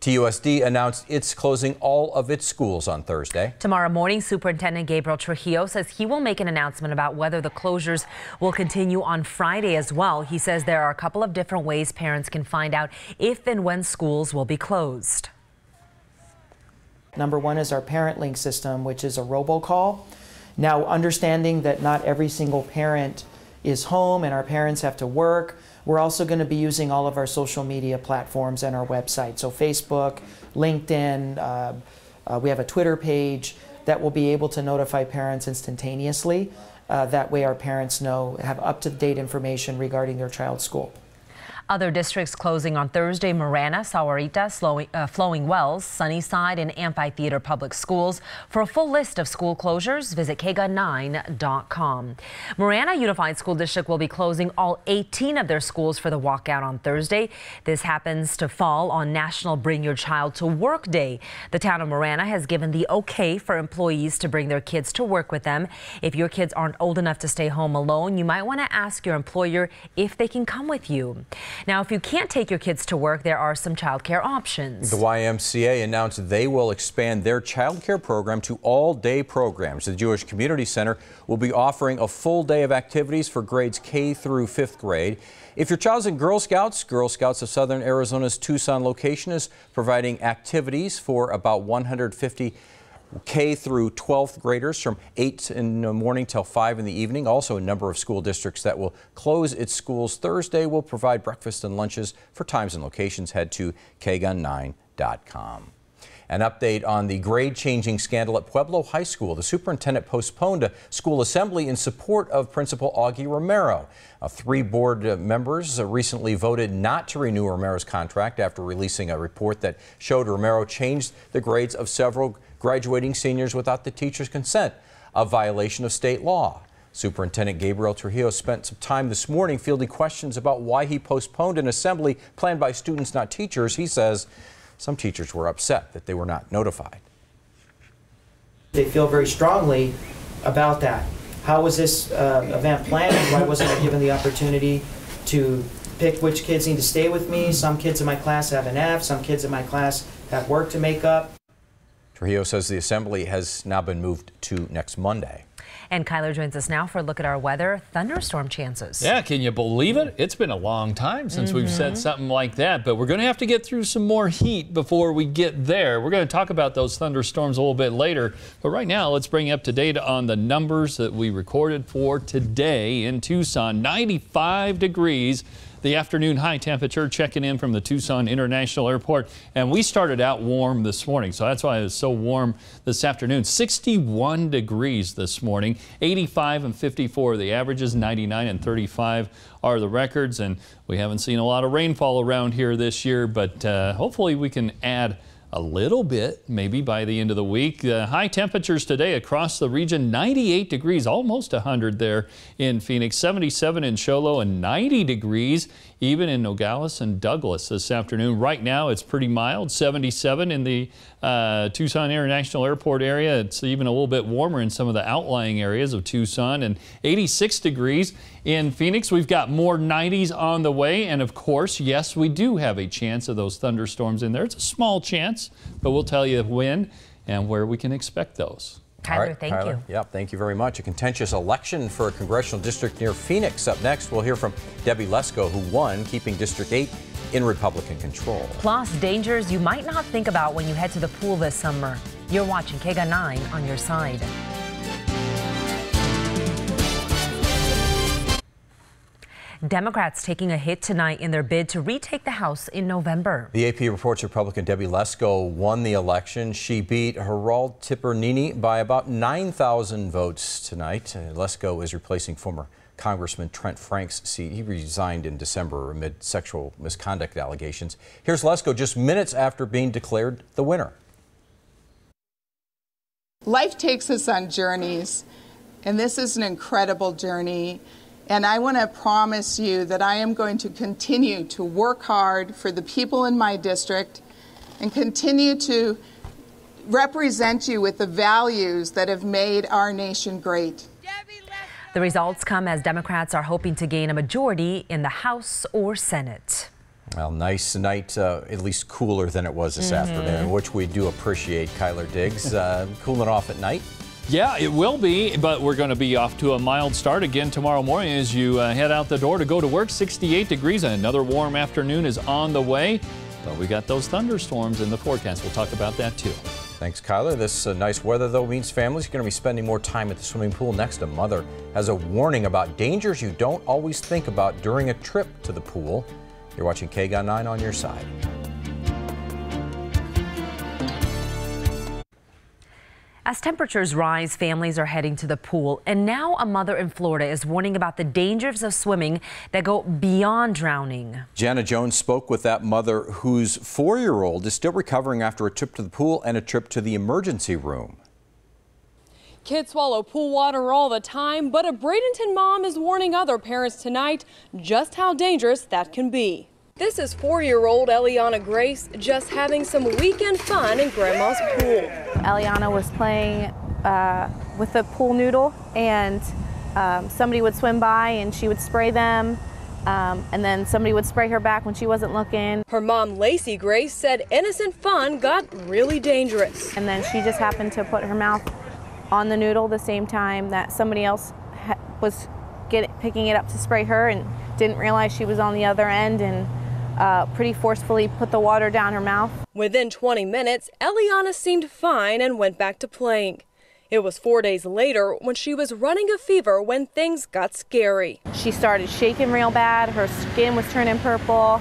TUSD announced it's closing all of its schools on Thursday. Tomorrow morning, Superintendent Gabriel Trujillo says he will make an announcement about whether the closures will continue on Friday as well. He says there are a couple of different ways parents can find out if and when schools will be closed. Number one is our Parent Link system, which is a robocall. Now, understanding that not every single parent is home and our parents have to work, we're also going to be using all of our social media platforms and our website. So Facebook, LinkedIn, we have a Twitter page that will be able to notify parents instantaneously. That way our parents have up-to-date information regarding their child's school. Other districts closing on Thursday: Marana, Sahuarita, Flowing Wells, Sunnyside, and Amphitheater Public Schools. For a full list of school closures, visit kgun9.com. Marana Unified School District will be closing all 18 of their schools for the walkout on Thursday. This happens to fall on National Bring Your Child to Work Day. The town of Marana has given the okay for employees to bring their kids to work with them. If your kids aren't old enough to stay home alone, you might want to ask your employer if they can come with you. Now, if you can't take your kids to work, there are some childcare options. The YMCA announced they will expand their childcare program to all-day programs. The Jewish Community Center will be offering a full day of activities for grades K through 5th grade. If your child's in Girl Scouts of Southern Arizona's Tucson location is providing activities for about 150 K through 12th graders from 8 in the morning till 5 in the evening. Also, a number of school districts that will close its schools Thursday will provide breakfast and lunches. For times and locations, head to kgun9.com. An update on the grade-changing scandal at Pueblo High School. The superintendent postponed a school assembly in support of Principal Augie Romero. 3 board members recently voted not to renew Romero's contract after releasing a report that showed Romero changed the grades of several graduating seniors without the teacher's consent, a violation of state law. Superintendent Gabriel Trujillo spent some time this morning fielding questions about why he postponed an assembly planned by students, not teachers. He says some teachers were upset that they were not notified. They feel very strongly about that. How was this event planned? Why wasn't I given the opportunity to pick which kids need to stay with me? Some kids in my class have an F, some kids in my class have work to make up. Trujillo says the assembly has now been moved to next Monday. And Kyler joins us now for a look at our weather. Thunderstorm chances. Yeah, can you believe it? It's been a long time since we've said something like that, but we're going to have to get through some more heat before we get there. We're going to talk about those thunderstorms a little bit later, but right now let's bring you up to date on the numbers that we recorded for today in Tucson. 95 degrees. The afternoon high temperature, checking in from the Tucson International Airport, and we started out warm this morning, so that's why it was so warm this afternoon. 61 degrees this morning, 85 and 54 the averages, 99 and 35 are the records, and we haven't seen a lot of rainfall around here this year, but hopefully we can add a little bit, maybe by the end of the week. High temperatures today across the region, 98 degrees, almost 100 there in Phoenix, 77 in Show Low, and 90 degrees even in Nogales and Douglas this afternoon. Right now it's pretty mild, 77 in the Tucson International Airport area. It's even a little bit warmer in some of the outlying areas of Tucson, and 86 degrees in Phoenix. We've got more 90s on the way, and of course, yes, we do have a chance of those thunderstorms in there. It's a small chance, but we'll tell you when and where we can expect those. Kyler, thank you. Yep, thank you very much. A contentious election for a congressional district near Phoenix. Up next, we'll hear from Debbie Lesko, who won, keeping District 8 in Republican control. Plus, dangers you might not think about when you head to the pool this summer. You're watching KGUN 9 on your side. Democrats taking a hit tonight in their bid to retake the House in November. The AP reports Republican Debbie Lesko won the election. She beat Gerald Tipernini by about 9,000 votes tonight. Lesko is replacing former Congressman Trent Frank's seat. He resigned in December amid sexual misconduct allegations. Here's Lesko just minutes after being declared the winner. Life takes us on journeys, and this is an incredible journey. And I want to promise you that I am going to continue to work hard for the people in my district and continue to represent you with the values that have made our nation great. The results come as Democrats are hoping to gain a majority in the House or Senate. Well, nice night, at least cooler than it was this afternoon, which we do appreciate, Kyler Diggs. Cooling off at night. Yeah, it will be, but we're going to be off to a mild start again tomorrow morning as you head out the door to go to work. 68 degrees and another warm afternoon is on the way. But we got those thunderstorms in the forecast. We'll talk about that too. Thanks, Kyler. This nice weather, though, means families are going to be spending more time at the swimming pool. Next, a mother has a warning about dangers you don't always think about during a trip to the pool. You're watching KGUN 9 on your side. As temperatures rise, families are heading to the pool, and now a mother in Florida is warning about the dangers of swimming that go beyond drowning. Jana Jones spoke with that mother whose 4-year-old is still recovering after a trip to the pool and a trip to the emergency room. Kids swallow pool water all the time, but a Bradenton mom is warning other parents tonight just how dangerous that can be. This is 4-year-old Eliana Grace just having some weekend fun in Grandma's pool. Eliana was playing with a pool noodle, and somebody would swim by and she would spray them, and then somebody would spray her back when she wasn't looking. Her mom, Lacey Grace, said innocent fun got really dangerous. And then she just happened to put her mouth on the noodle the same time that somebody else was picking it up to spray her, and didn't realize she was on the other end, and pretty forcefully put the water down her mouth. Within 20 minutes, Eliana seemed fine and went back to playing. It was 4 days later when she was running a fever when things got scary. She started shaking real bad, her skin was turning purple,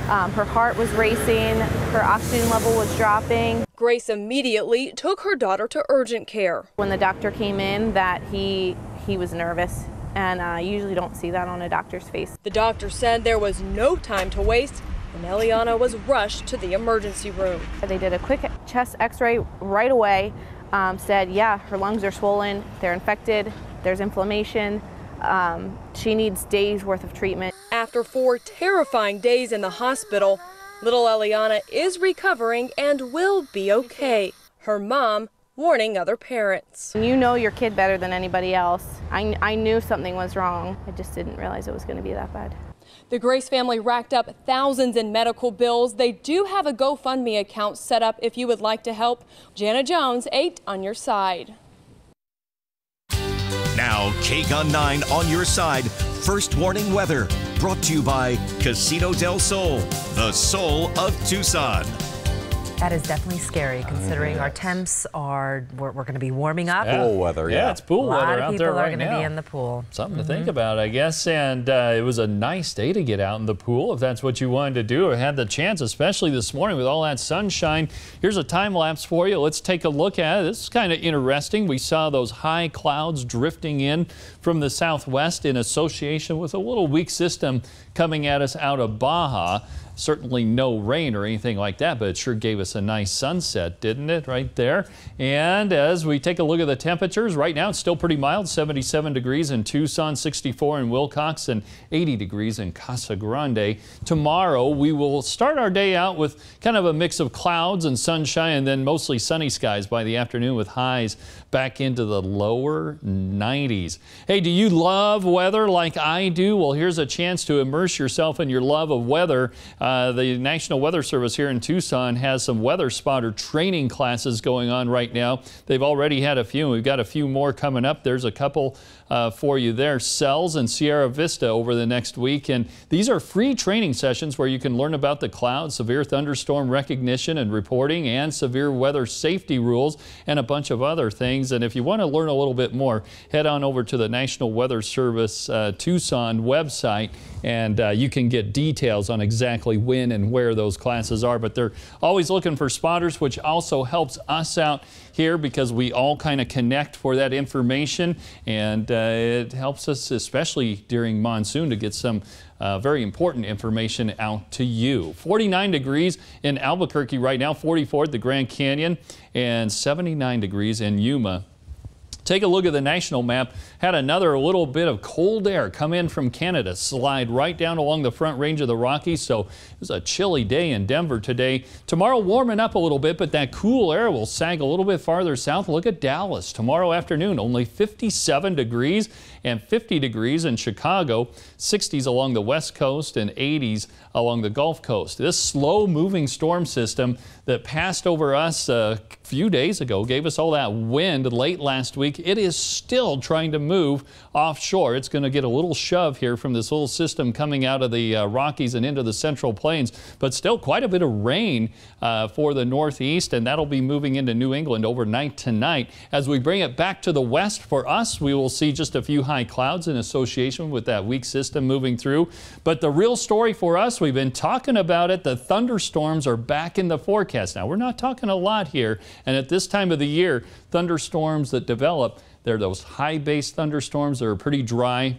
her heart was racing, her oxygen level was dropping. Grace immediately took her daughter to urgent care. When the doctor came in, that he was nervous. And I usually don't see that on a doctor's face. The doctor said there was no time to waste, and Eliana was rushed to the emergency room. They did a quick chest x-ray right away, said, yeah, her lungs are swollen, they're infected, there's inflammation, she needs days worth of treatment. After 4 terrifying days in the hospital, little Eliana is recovering and will be okay. Her mom warning other parents. You know your kid better than anybody else. I knew something was wrong. I just didn't realize it was going to be that bad. The Grace family racked up thousands in medical bills. They do have a GoFundMe account set up if you would like to help. Jana Jones, 8 on your side. Now, KGUN 9 on your side. First warning weather. Brought to you by Casino del Sol, the soul of Tucson. That is definitely scary, considering our temps are, we're going to be warming up. Pool weather, yeah. It's pool weather out there right now. A lot of people are going to be in the pool. Something to think about, I guess. And it was a nice day to get out in the pool if that's what you wanted to do or had the chance, especially this morning with all that sunshine. Here's a time lapse for you. Let's take a look at it. This is kind of interesting. We saw those high clouds drifting in from the southwest in association with a little weak system coming at us out of Baja. Certainly no rain or anything like that, but it sure gave us a nice sunset, didn't it, right there? And as we take a look at the temperatures, right now it's still pretty mild, 77 degrees in Tucson, 64 in Wilcox, and 80 degrees in Casa Grande. Tomorrow we will start our day out with kind of a mix of clouds and sunshine, and then mostly sunny skies by the afternoon with highs back into the lower 90s. Hey, do you love weather like I do? Well, here's a chance to immerse yourself in your love of weather. The National Weather Service here in Tucson has some weather spotter training classes going on right now. They've already had a few, and we've got a few more coming up. There's a couple for you there, Sells and Sierra Vista over the next week. And these are free training sessions where you can learn about the clouds, severe thunderstorm recognition and reporting, and severe weather safety rules, and a bunch of other things. And if you want to learn a little bit more, head on over to the National Weather Service Tucson website, and you can get details on exactly when and where those classes are. But they're always looking for spotters, which also helps us out here because we all kind of connect for that information, and it helps us, especially during monsoon, to get some very important information out to you. 49 degrees in Albuquerque right now, 44 at the Grand Canyon, and 79 degrees in Yuma. Take a look at the national map. Had another little bit of cold air come in from Canada, slide right down along the front range of the Rockies. So it was a chilly day in Denver today. Tomorrow warming up a little bit, but that cool air will sag a little bit farther south. Look at Dallas tomorrow afternoon, only 57 degrees. and 50 degrees in Chicago, 60s along the west coast and 80s along the Gulf Coast. This slow-moving storm system that passed over us a few days ago gave us all that wind late last week. It is still trying to move offshore. It's going to get a little shove here from this little system coming out of the Rockies and into the Central Plains, but still quite a bit of rain for the Northeast, and that'll be moving into New England overnight tonight. As we bring it back to the west for us, we will see just a few high clouds in association with that weak system moving through. But the real story for us, we've been talking about it, the thunderstorms are back in the forecast. Now, we're not talking a lot here, and at this time of the year, thunderstorms that develop, they're those high-based thunderstorms that are pretty dry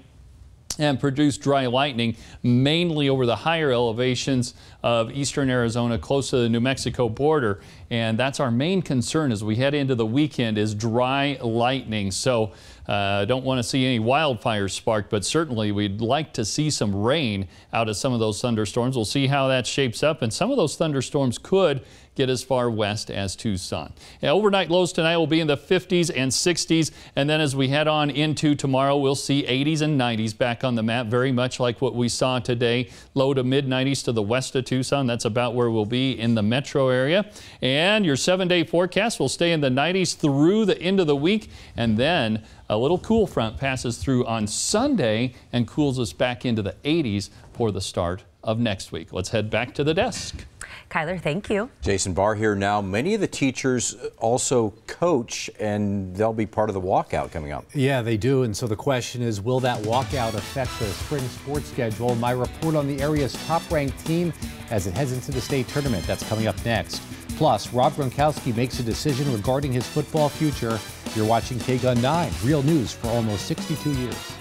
and produce dry lightning, mainly over the higher elevations of eastern Arizona close to the New Mexico border. And that's our main concern as we head into the weekend, is dry lightning. So don't want to see any wildfires sparked, but certainly we'd like to see some rain out of some of those thunderstorms. We'll see how that shapes up, and some of those thunderstorms could get as far west as Tucson. Now, overnight lows tonight will be in the 50s and 60s, and then as we head on into tomorrow, we'll see 80s and 90s back on the map, very much like what we saw today. Low to mid 90s to the west of Tucson. That's about where we'll be in the metro area. And your 7-day forecast will stay in the 90s through the end of the week, and then a little cool front passes through on Sunday and cools us back into the 80s for the start of next week. Let's head back to the desk. Kyler, thank you. Jason Barr here now. Many of the teachers also coach, and they'll be part of the walkout coming up. Yeah, they do. And so the question is, will that walkout affect the spring sports schedule? My report on the area's top-ranked team as it heads into the state tournament. That's coming up next. Plus, Rob Gronkowski makes a decision regarding his football future. You're watching KGUN 9, real news for almost 62 years.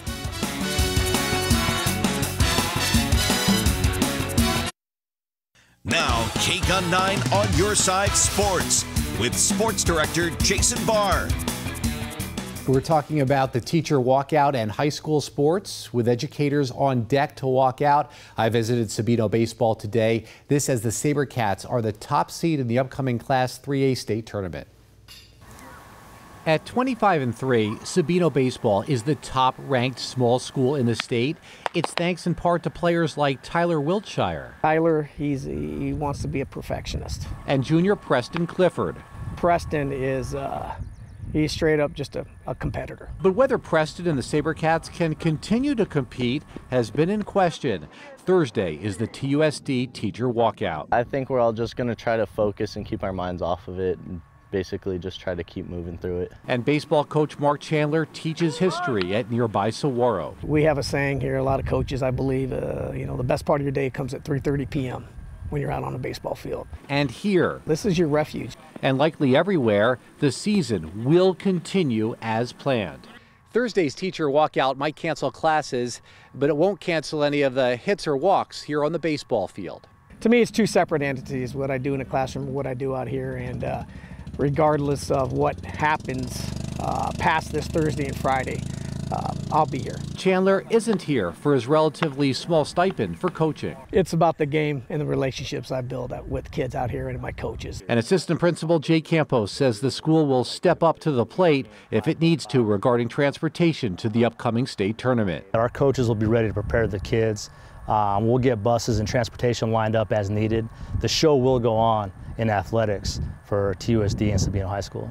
Now, KGUN 9 on your side sports with sports director Jason Barr. We're talking about the teacher walkout and high school sports with educators on deck to walk out. I visited Sabino baseball today. This as the SaberCats are the top seed in the upcoming Class 3A state tournament. At 25-3, Sabino baseball is the top-ranked small school in the state. It's thanks in part to players like Tyler Wiltshire. Tyler, he wants to be a perfectionist. And junior Preston Clifford. Preston is he's straight up just a competitor. But whether Preston and the SaberCats can continue to compete has been in question. Thursday is the TUSD teacher walkout. I think we're all just going to try to focus and keep our minds off of it. Basically just try to keep moving through it. And baseball coach Mark Chandler teaches history at nearby Saguaro. We have a saying here, a lot of coaches, I believe, the best part of your day comes at 3:30 p.m. when you're out on a baseball field. And here, this is your refuge. And likely everywhere, the season will continue as planned. Thursday's teacher walkout might cancel classes, but it won't cancel any of the hits or walks here on the baseball field. To me, it's two separate entities, what I do in a classroom and what I do out here. And regardless of what happens past this Thursday and Friday, I'll be here. Chandler isn't here for his relatively small stipend for coaching. It's about the game and the relationships I build with kids out here and my coaches. And assistant principal Jay Campos says the school will step up to the plate if it needs to regarding transportation to the upcoming state tournament. Our coaches will be ready to prepare the kids. We'll get buses and transportation lined up as needed. The show will go on in athletics for TUSD and Sabino High School.